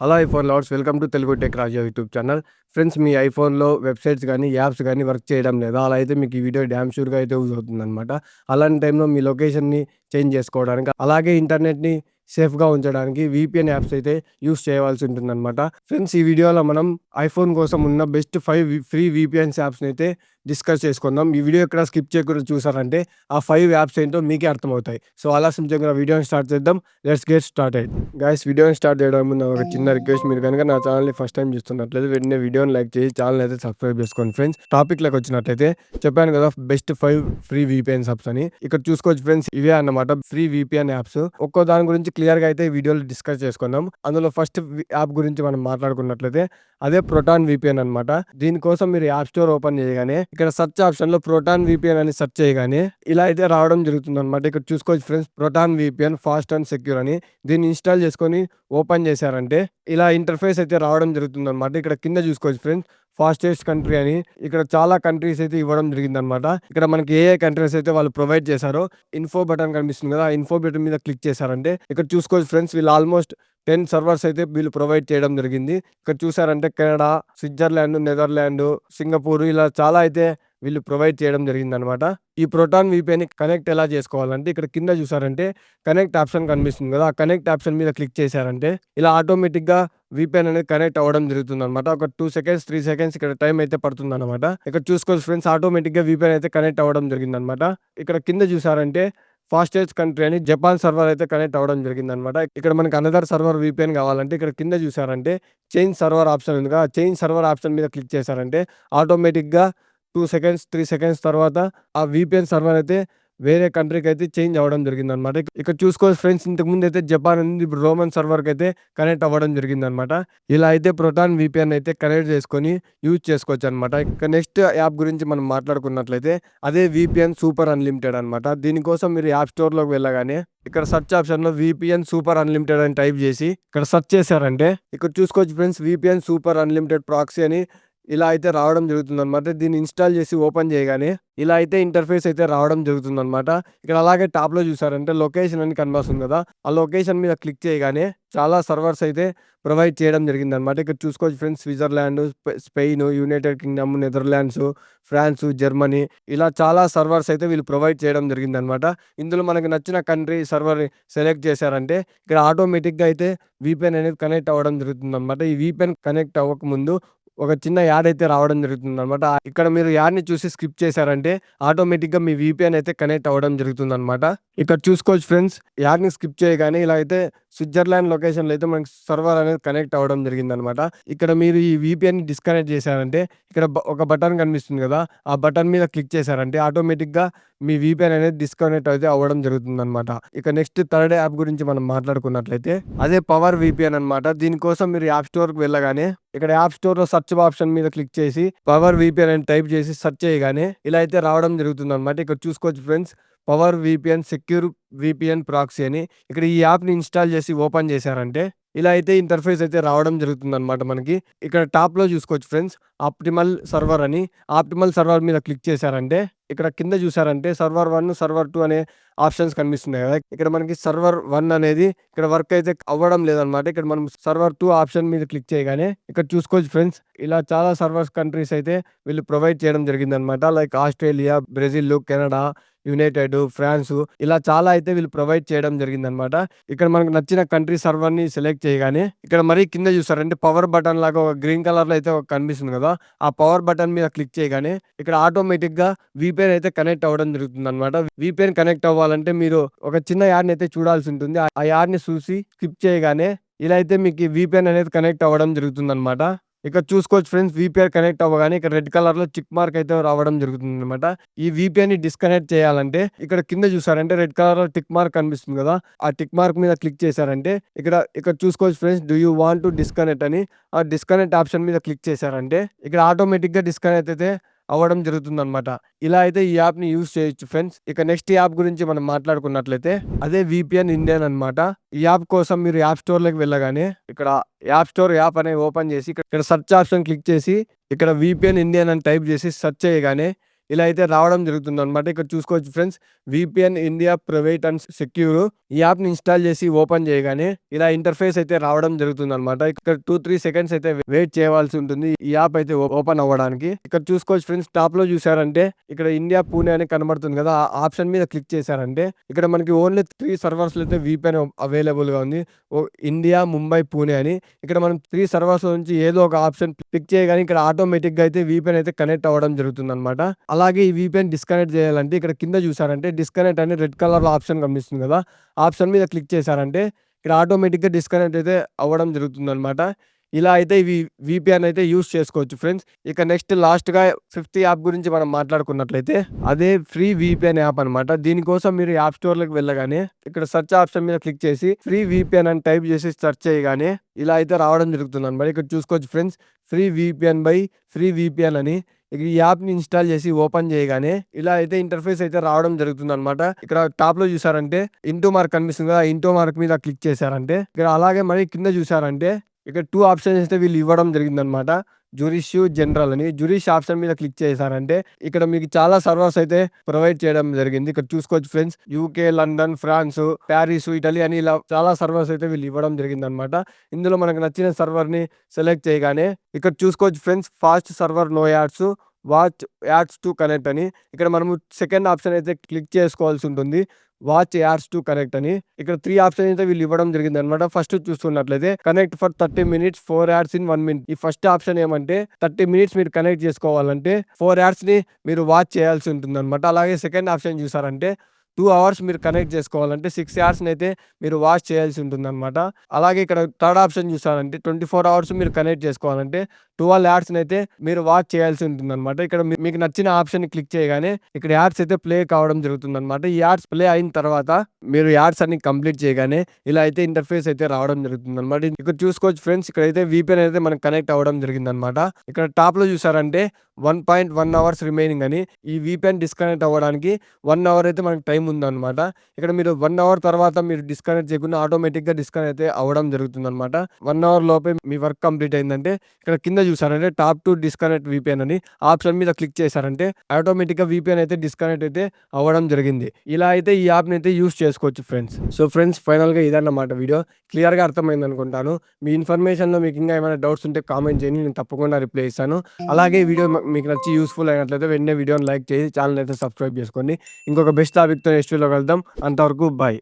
Hello iPhone lovers, welcome to Telugu tech Raja YouTube channel. Friends, మీ ఐఫోన్‌లో websites గానీ, apps గానీ వర్క్ చేయడం లేదా? అలా అయితే మీకు ఈ వీడియో డామ్ షూర్‌గా అయితే యూజ్ అవుతుందనమాట. అలాంటి టైంలో మీ లొకేషన్‌ని చేంజ్ చేసుకోవడానికి, అలాగే ఇంటర్నెట్‌ని సేఫ్‌గా ఉంచడానికి వీపీఎన్ యాప్స్ అయితే యూజ్ చేయవలసి ఉంటుందనమాట. ఫ్రెండ్స్, ఈ వీడియోలో మనం ఐఫోన్ కోసం ఉన్న బెస్ట్ 5 ఫ్రీ వీపీఎన్స్ యాప్స్‌ని అయితే డిస్కస్ చేసుకుందాం. ఈ వీడియో ఎక్కడ స్కిప్ చేయకుండా చూసారంటే ఆ 5 యాప్స్ ఏంటో మీకే అర్థమవుతాయి. సో, ఆలస్యం చేయకుండా వీడియోని స్టార్ట్ చేద్దాం. Let's get started. గైస్, వీడియోని స్టార్ట్ చేయడం ముందు ఒక చిన్న రిక్వెస్ట్. మీరు కనుక నా ఛానల్‌ని ఫస్ట్ టైం చూస్తున్నట్లయితే వెంటనే వీడియోని లైక్ చేసి ఛానల్ అయితే సబ్స్క్రైబ్ చేసుకోండి ఫ్రెండ్స్. టాపిక్‌లోకి వచ్చినట్లయితే చెప్పాను కదా, బెస్ట్ 5 ఫ్రీ వీపీఎన్స్ యాప్స్ అని. ఇక్కడ చూసుకోవచ్చు ఫ్రెండ్స్, ఇవే అన్నమాట ఫ్రీ వీపీఎన్ యాప్స్. ఒక్కో దాని గురించి క్లియర్‌గా అయితే ఈ వీడియోలో డిస్కస్ చేసుకుందాం. అందులో ఫస్ట్ యాప్ గురించి మనం మాట్లాడుకున్నట్లయితే అదే ప్రోటాన్ వీపీఎన్ అన్నమాట. దీనికోసం మీరు యాప్ స్టోర్ ఓపెన్ చేయగానే ఇక్కడ సెర్చ్ ఆప్షన్‌లో ప్రోటాన్ వీపీఎన్ అని సెర్చ్ చేయగానే ఇలా అయితే రావడం జరుగుతుందన్నమాట. ఇక్కడ చూసుకోవచ్చు friends, Proton VPN fast and secure అని. దీన్ని ఇన్‌స్టాల్ చేసుకొని ఓపెన్ చేశారంటే ఇలా ఇంటర్ఫేస్ అయితే రావడం జరుగుతుందన్నమాట. ఇక్కడ కింద చూసుకోవచ్చు ఫ్రెండ్స్, ఫాస్టెస్ట్ కంట్రీ అని ఇక్కడ చాలా కంట్రీస్ అయితే ఇవ్వడం జరిగిందనమాట. ఇక్కడ మనకి ఏ ఏ కంట్రీస్ అయితే వాళ్ళు ప్రొవైడ్ చేశారో ఇన్ఫో బటన్ కనిపిస్తుంది కదా, ఆ ఇన్ఫో బటన్ మీద క్లిక్ చేశారంటే ఇక్కడ చూసుకోవచ్చు ఫ్రెండ్స్, వీళ్ళు ఆల్మోస్ట్ 10 సర్వర్స్ అయితే వీళ్ళు ప్రొవైడ్ చేయడం జరిగింది. ఇక్కడ చూసారంటే కెనడా, స్విట్జర్లాండ్, నెదర్లాండ్, సింగపూర్ ఇలా చాలా అయితే వీళ్ళు ప్రొవైడ్ చేయడం జరిగిందనమాట. ఈ ప్రోటాన్ వీపీఎన్‌ని కనెక్ట్ ఎలా చేసుకోవాలంటే ఇక్కడ కింద చూసారంటే కనెక్ట్ ఆప్షన్ కనిపిస్తుంది కదా, ఆ కనెక్ట్ ఆప్షన్ మీద క్లిక్ చేశారంటే ఇలా ఆటోమేటిక్‌గా వీపీఎన్ అనేది కనెక్ట్ అవ్వడం జరుగుతుందనమాట. ఒక 2 సెకండ్స్, 3 సెకండ్స్ ఇక్కడ టైం అయితే పడుతుందనమాట. ఇక్కడ చూసుకోవచ్చు ఫ్రెండ్స్, ఆటోమేటిక్‌గా వీపీఎన్ అయితే కనెక్ట్ అవ్వడం జరిగిందనమాట. ఇక్కడ కింద చూసారంటే ఫాస్టెస్ట్ కంట్రీ అని జపాన్ సర్వర్ అయితే కనెక్ట్ అవ్వడం జరిగిందనమాట. ఇక్కడ మనకి అనదర్ సర్వర్ వీపీఎన్ కావాలంటే ఇక్కడ కింద చూసారంటే చేంజ్ సర్వర్ ఆప్షన్ ఉంది కదా, చేంజ్ సర్వర్ ఆప్షన్ మీద క్లిక్ చేశారంటే ఆటోమేటిక్‌గా 2 సెకండ్స్, 3 సెకండ్స్ తర్వాత ఆ వీపీఎన్ సర్వర్ అయితే వేరే కంట్రీకి అయితే చేంజ్ అవ్వడం జరిగిందనమాట. ఇక్కడ చూసుకోవచ్చు ఫ్రెండ్స్, ఇంతకుముందు అయితే జపాన్ ఉంది, ఇప్పుడు రోమన్ సర్వర్‌కి అయితే కనెక్ట్ అవ్వడం జరిగిందనమాట. ఇలా అయితే ప్రోటాన్ వీపీఎన్ అయితే కనెక్ట్ చేసుకొని యూజ్ చేసుకోవచ్చు అనమాట. ఇక నెక్స్ట్ యాప్ గురించి మనం మాట్లాడుకున్నట్లయితే అదే వీపీఎన్ సూపర్ అన్లిమిటెడ్ అనమాట. దీనికోసం మీరు యాప్ స్టోర్‌లోకి వెళ్ళగానే ఇక్కడ సెర్చ్ ఆప్షన్‌లో వీపీఎన్ సూపర్ అన్లిమిటెడ్ అని టైప్ చేసి ఇక్కడ సెర్చ్ చేశారంటే ఇక్కడ చూసుకోవచ్చు friends, VPN super unlimited proxy అని ఇలా అయితే రావడం జరుగుతుందనమాట. దీన్ని ఇన్‌స్టాల్ చేసి ఓపెన్ చేయగానే ఇలా అయితే ఇంటర్ఫేస్ అయితే రావడం జరుగుతుందనమాట. ఇక్కడ అలాగే టాప్‌లో చూసారంటే లొకేషన్ అని కనిపిస్తుంది కదా, ఆ లొకేషన్ మీద క్లిక్ చేయగానే చాలా సర్వర్స్ అయితే ప్రొవైడ్ చేయడం జరిగిందనమాట. ఇక్కడ చూసుకోవచ్చు friends, Switzerland, Spain, United Kingdom, Netherlands, France, Germany ఇలా చాలా సర్వర్స్ అయితే వీళ్ళు ప్రొవైడ్ చేయడం జరిగిందనమాట. ఇందులో మనకు నచ్చిన కంట్రీ సర్వర్ సెలెక్ట్ చేశారంటే ఇక్కడ ఆటోమేటిక్‌గా అయితే వీపీఎన్ అనేది కనెక్ట్ అవ్వడం జరుగుతుందనమాట. ఈ వీపీఎన్ కనెక్ట్ అవ్వకముందు ఒక చిన్న యాడ్ అయితే రావడం జరుగుతుందనమాట. ఇక్కడ మీరు యాడ్‌ని చూసి స్కిప్ చేశారంటే ఆటోమేటిక్‌గా మీ వీపీఎన్ అయితే కనెక్ట్ అవ్వడం జరుగుతుందనమాట. ఇక్కడ చూసుకోవచ్చు ఫ్రెండ్స్, యాడ్‌ని స్కిప్ చేయగానే ఇలా అయితే స్విట్జర్లాండ్ లొకేషన్‌లో అయితే మనకి సర్వర్ అనేది కనెక్ట్ అవ్వడం జరిగిందనమాట. ఇక్కడ మీరు ఈ వీపీఎన్‌ని డిస్కనెక్ట్ చేశారంటే ఇక్కడ ఒక బటన్ కనిపిస్తుంది కదా, ఆ బటన్ మీద క్లిక్ చేశారంటే ఆటోమేటిక్‌గా మీ వీపీఎన్ అనేది డిస్కనెక్ట్ అయితే అవ్వడం జరుగుతుందనమాట. ఇక నెక్స్ట్ థర్డ్ యాప్ గురించి మనం మాట్లాడుకున్నట్లయితే అదే పవర్ వీపీఎన్ అనమాట. దీనికోసం మీరు యాప్ స్టోర్‌కి వెళ్ళగానే ఇక్కడ యాప్ స్టోర్‌లో సెర్చ్ ఆప్షన్ మీద క్లిక్ చేసి పవర్ వీపీఎన్ అని టైప్ చేసి సెర్చ్ చేయగానే ఇలా అయితే రావడం జరుగుతుందనమాట. ఇక్కడ చూసుకోవచ్చు friends, power VPN secure VPN proxy అని. ఇక్కడ ఈ యాప్‌ని ఇన్‌స్టాల్ చేసి ఓపెన్ చేశారంటే ఇలా అయితే ఇంటర్ఫేస్ అయితే రావడం జరుగుతుందనమాట మనకి. ఇక్కడ టాప్‌లో చూసుకోవచ్చు ఫ్రెండ్స్, ఆప్టిమల్ సర్వర్ అని. ఆప్టిమల్ సర్వర్ మీద క్లిక్ చేశారంటే ఇక్కడ కింద చూసారంటే సర్వర్ 1, సర్వర్ 2 అనే ఆప్షన్స్ కనిపిస్తున్నాయి కదా. ఇక్కడ మనకి సర్వర్ 1 అనేది ఇక్కడ వర్క్ అయితే అవ్వడం లేదనమాట. ఇక్కడ మనం సర్వర్ 2 ఆప్షన్ మీద క్లిక్ చేయగానే ఇక్కడ చూసుకోవచ్చు ఫ్రెండ్స్, ఇలా చాలా సర్వర్స్ కంట్రీస్ అయితే వీళ్ళు ప్రొవైడ్ చేయడం జరిగిందనమాట. Like Australia, Brazil, Canada, United, France ఇలా చాలా అయితే వీళ్ళు ప్రొవైడ్ చేయడం జరిగిందనమాట. ఇక్కడ మనకు నచ్చిన కంట్రీ సర్వర్‌ని సెలెక్ట్ చేయగానే ఇక్కడ మరీ కింద చూసారంటే పవర్ బటన్ లాగా ఒక గ్రీన్ కలర్‌లో అయితే కనిపిస్తుంది కదా, ఆ పవర్ బటన్ మీద క్లిక్ చేయగానే ఇక్కడ ఆటోమేటిక్‌గా వీపీఎన్ అయితే కనెక్ట్ అవ్వడం జరుగుతుందనమాట. వీపీఎన్ కనెక్ట్ అవ్వాలంటే మీరు ఒక చిన్న యాడ్‌ని అయితే చూడాల్సి ఉంటుంది. ఆ యాడ్‌ని చూసి స్కిప్ చేయగానే ఇలా అయితే మీకు వీపీఎన్ అనేది కనెక్ట్ అవ్వడం జరుగుతుందనమాట. ఇక్కడ చూసుకోవచ్చు ఫ్రెండ్స్, వీపీఎన్ కనెక్ట్ అవ్వగానే ఇక్కడ రెడ్ కలర్‌లో టిక్ మార్క్ అయితే రావడం జరుగుతుందనమాట. ఈ వీపీఎన్‌ని డిస్కనెక్ట్ చేయాలంటే ఇక్కడ కింద చూసారంటే రెడ్ కలర్‌లో టిక్ మార్క్ కనిపిస్తుంది కదా, ఆ టిక్ మార్క్ మీద క్లిక్ చేశారంటే ఇక్కడ చూసుకోవచ్చు friends, do you want to disconnect అని ఆ డిస్కనెక్ట్ ఆప్షన్ మీద క్లిక్ చేశారంటే ఇక్కడ ఆటోమేటిక్‌గా డిస్కనెక్ట్ అయితే అవ్వడం జరుగుతుందనమాట. ఇలా అయితే ఈ యాప్‌ని యూజ్ చేయొచ్చు ఫ్రెండ్స్. ఇక నెక్స్ట్ యాప్ గురించి మనం మాట్లాడుకున్నట్లయితే అదే వీపీఎన్ ఇండియన్ అనమాట. ఈ యాప్ కోసం మీరు యాప్ స్టోర్‌లోకి వెళ్ళగానే ఇక్కడ యాప్ స్టోర్ యాప్ అనేది ఓపెన్ చేసి ఇక్కడ సెర్చ్ ఆప్షన్ క్లిక్ చేసి ఇక్కడ వీపీఎన్ ఇండియన్ అని టైప్ చేసి సెర్చ్ చేయగానే ఇలా అయితే రావడం జరుగుతుందనమాట. ఇక్కడ చూసుకోవచ్చు friends, VPN India private and secure. ఈ యాప్‌ని ఇన్‌స్టాల్ చేసి ఓపెన్ చేయగానే ఇలా ఇంటర్‌ఫేస్ అయితే రావడం జరుగుతుందనమాట. ఇక్కడ 2, 3 సెకండ్స్ అయితే వెయిట్ చేయవలసి ఉంటుంది ఈ యాప్ అయితే ఓపెన్ అవ్వడానికి. ఇక్కడ చూసుకోవచ్చు ఫ్రెండ్స్, టాప్‌లో చూసారంటే ఇక్కడ ఇండియా పూణే అని కనబడుతుంది కదా! ఆ ఆప్షన్ మీద క్లిక్ చేశారంటే ఇక్కడ మనకి ఓన్లీ 3 సర్వర్స్‌లో అయితే వీపీఎన్ అవైలబుల్‌గా ఉంది. ఇండియా, ముంబై, పూణే అని. ఇక్కడ మనం 3 సర్వర్స్‌లో నుంచి ఏదో ఒక ఆప్షన్ క్లిక్ చేయగానే ఇక్కడ ఆటోమేటిక్‌గా అయితే వీపీఎన్ అయితే కనెక్ట్ అవ్వడం జరుగుతుందనమాట. అలాగే ఈ వీపీఎన్ డిస్కనెక్ట్ చేయాలంటే ఇక్కడ కింద చూసారంటే డిస్కనెక్ట్ అని రెడ్ కలర్‌లో ఆప్షన్ కనిపిస్తుంది కదా! ఆప్షన్ మీద క్లిక్ చేశారంటే ఇక్కడ ఆటోమేటిక్‌గా డిస్కనెక్ట్ అయితే అవ్వడం జరుగుతుందనమాట. ఇలా అయితే ఇవి వీపీఎన్ అయితే యూజ్ చేసుకోవచ్చు ఫ్రెండ్స్. ఇక నెక్స్ట్ లాస్ట్‌గా ఫిఫ్త్ యాప్ గురించి మనం మాట్లాడుకున్నట్లయితే అదే ఫ్రీ వీపీఎన్ యాప్ అనమాట. దీనికోసం మీరు యాప్ స్టోర్‌లోకి వెళ్ళగానే ఇక్కడ సెర్చ్ ఆప్షన్ మీద క్లిక్ చేసి ఫ్రీ వీపీఎన్ అని టైప్ చేసి సెర్చ్ చేయగానే ఇలా అయితే రావడం జరుగుతుందనమాట. ఇక్కడ చూసుకోవచ్చు friends, free VPN by free VPN అని. ఈ యాప్‌ని ఇన్‌స్టాల్ చేసి ఓపెన్ చేయగానే ఇలా అయితే ఇంటర్‌ఫేస్ అయితే రావడం జరుగుతుందనమాట. ఇక్కడ టాప్‌లో చూసారంటే ఇంటూ మార్క్ కనిపిస్తుంది కదా! ఇంటూ మార్క్ మీద క్లిక్ చేశారంటే ఇక్కడ అలాగే మరి కింద చూసారంటే ఇక్కడ 2 ఆప్షన్స్ అయితే వీళ్ళు ఇవ్వడం జరిగిందనమాట. జురిష్, జనరల్ అని. జురిష్ ఆప్షన్ మీద క్లిక్ చేశారంటే ఇక్కడ మీకు చాలా సర్వర్స్ అయితే ప్రొవైడ్ చేయడం జరిగింది. ఇక్కడ చూసుకోవచ్చు friends, UK, London, France, Paris, Italy అని ఇలా చాలా సర్వర్స్ అయితే వీళ్ళు ఇవ్వడం జరిగిందనమాట. ఇందులో మనకు నచ్చిన సర్వర్‌ని సెలెక్ట్ చేయగానే ఇక్కడ చూసుకోవచ్చు friends, fast server, no ads, watch ads to connect అని. ఇక్కడ మనము సెకండ్ ఆప్షన్ అయితే క్లిక్ చేసుకోవాల్సి ఉంటుంది. వాచ్ యాడ్స్ టు కనెక్ట్ అని. ఇక్కడ 3 ఆప్షన్ అయితే వీళ్ళు ఇవ్వడం జరిగిందనమాట. ఫస్ట్ చూస్తున్నట్లయితే connect for 30 minutes 4 ads in 1 minute. ఈ ఫస్ట్ ఆప్షన్ ఏమంటే 30 మినిట్స్ మీరు కనెక్ట్ చేసుకోవాలంటే 4 యాడ్స్‌ని మీరు వాచ్ చేయాల్సి ఉంటుందనమాట. అలాగే సెకండ్ ఆప్షన్ చూసారంటే 2 అవర్స్ మీరు కనెక్ట్ చేసుకోవాలంటే 6 యాడ్స్‌నైతే మీరు వాచ్ చేయాల్సి ఉంటుందనమాట. అలాగే ఇక్కడ థర్డ్ ఆప్షన్ చూసారంటే 24 అవర్స్ మీరు కనెక్ట్ చేసుకోవాలంటే 12 యాడ్స్‌నైతే మీరు వాచ్ చేయాల్సి ఉంటుందనమాట. ఇక్కడ మీకు నచ్చిన ఆప్షన్‌ని క్లిక్ చేయగానే ఇక్కడ యాడ్స్ అయితే ప్లే కావడం జరుగుతుందనమాట. ఈ యాడ్స్ ప్లే అయిన తర్వాత మీరు యాడ్స్ అన్ని కంప్లీట్ చేయగానే ఇలా అయితే ఇంటర్‌ఫేస్ అయితే రావడం జరుగుతుందనమాట. ఇక్కడ చూసుకోవచ్చు ఫ్రెండ్స్, ఇక్కడైతే వీపీఎన్ అయితే మనకు కనెక్ట్ అవ్వడం జరిగిందనమాట. ఇక్కడ టాప్‌లో చూసారంటే 1.1 అవర్స్ రిమైనింగ్ అని. ఈ వీపీఎన్ డిస్కనెక్ట్ అవ్వడానికి 1 అవర్ అయితే మనకు టైం ఉందనమాట. ఇక్కడ మీరు 1 అవర్ తర్వాత మీరు డిస్కనెక్ట్ చేయకుండా ఆటోమేటిక్‌గా డిస్కనెక్ట్ అయితే అవ్వడం జరుగుతుందనమాట. 1 అవర్ లోపే మీ వర్క్ కంప్లీట్ అయిందంటే ఇక్కడ కింద చూసారంటే టాప్ టు డిస్కనెక్ట్ వీపీఎన్ అని ఆప్షన్ మీద క్లిక్ చేశారంటే ఆటోమేటిక్‌గా వీపీఎన్ అయితే డిస్కనెక్ట్ అయితే అవ్వడం జరిగింది. ఇలా అయితే ఈ యాప్‌ని అయితే యూజ్ చేసుకోవచ్చు ఫ్రెండ్స్. సో ఫ్రెండ్స్, ఫైనల్‌గా ఇదన్నమాట వీడియో. క్లియర్‌గా అర్థమైంది అనుకుంటాను. మీ ఇన్ఫర్మేషన్‌లో మీకు ఇంకా ఏమైనా డౌట్స్ ఉంటే కామెంట్ చేయండి, నేను తప్పకుండా రిప్లై ఇస్తాను. అలాగే ఈ వీడియో మీకు నచ్చి యూస్‌ఫుల్ అయినట్లయితే వెంటనే వీడియోని లైక్ చేసి ఛానల్ అయితే సబ్స్క్రైబ్ చేసుకోండి. ఇంకొక బెస్ట్ టాపిక్‌తో నెక్స్ట్ వీడియోలో కలుద్దాం. అంతవరకు బాయ్.